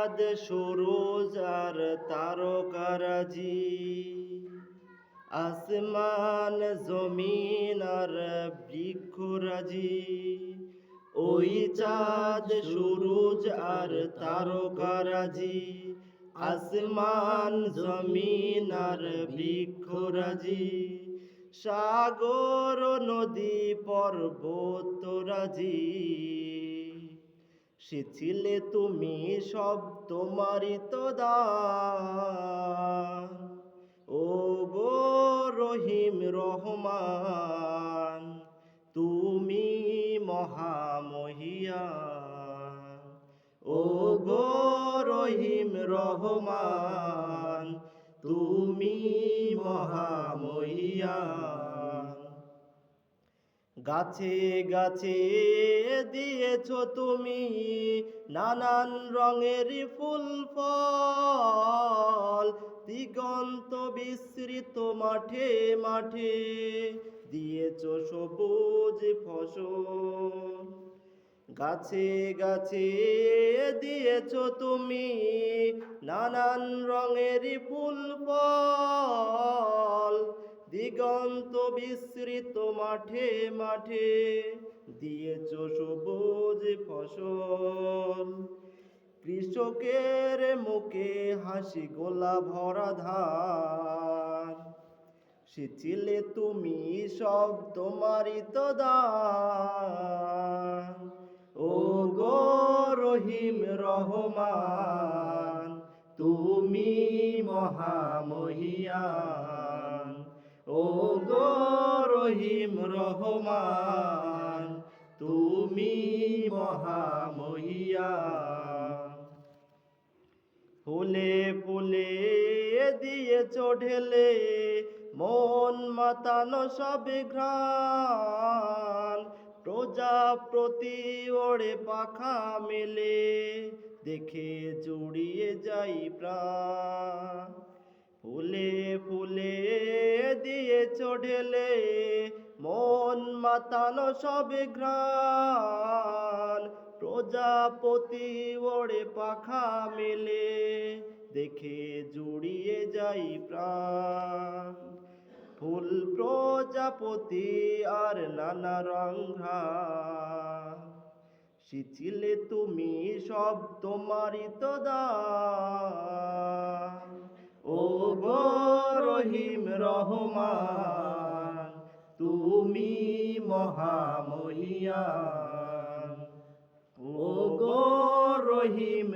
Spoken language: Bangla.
চাঁদ সূরজ আর তারকারাজি, আসমান জমিন আর বৃক্ষরাজি। ওই চাঁদ সূরজ আর তারকারাজি, আসমান জমিন আর বৃক্ষরাজি, সাগর নদী পর্বতরাজি। সে ছিলে তুমি সব তোমারই তো দান। ও গো রহিম রহমান, তুমি মহামহিয়ান। ও গো রহিম রহমান, তুমি মহামহিয়ান। গাছে গাছে দিয়েছো তুমি নানান রঙের ফুল ফল, দিগন্ত বিস্তৃত মাঠে মাঠে দিয়েছো সবুজ ফসল। গাছে গাছে দিয়েছো তুমি নানান রঙের ফুল ফল, দিগন্ত বিস্তৃত মাঠে মাঠে দিয়েছো সবুজ ফসল। কৃষকের মুখে হাসি গোলা ভরা ধান, সে ছিলে তুমি সব তোমারই তো দান। ও গো রহিম রহমান, তুমি মহামহিয়ান। ও গো রহিম রহমান, তুমি মহামহিয়ান। ফুলে ফুলে দিয়েছো ঢেলে মন মাতানো সব ঘ্রাণ, প্রজাপতি ওড়ে পাখা মেলে দেখে জুড়িয়ে যাই প্রাণ। ফুলে ফুলে দিয়েছো ঢেলে মন মাতানো সব ঘ্রাণ, প্রজাপতি ওড়ে পাখা মেলে দেখে জুড়িয়ে যাই প্রাণ। ফুল প্রজাপতি আর নানা রং ঘ্রাণ, সে ছিলে তুমি সব তোমারই তো দান। ও গো রহিম রহমান, তুমি মহামহিয়ান। ও গো রহিম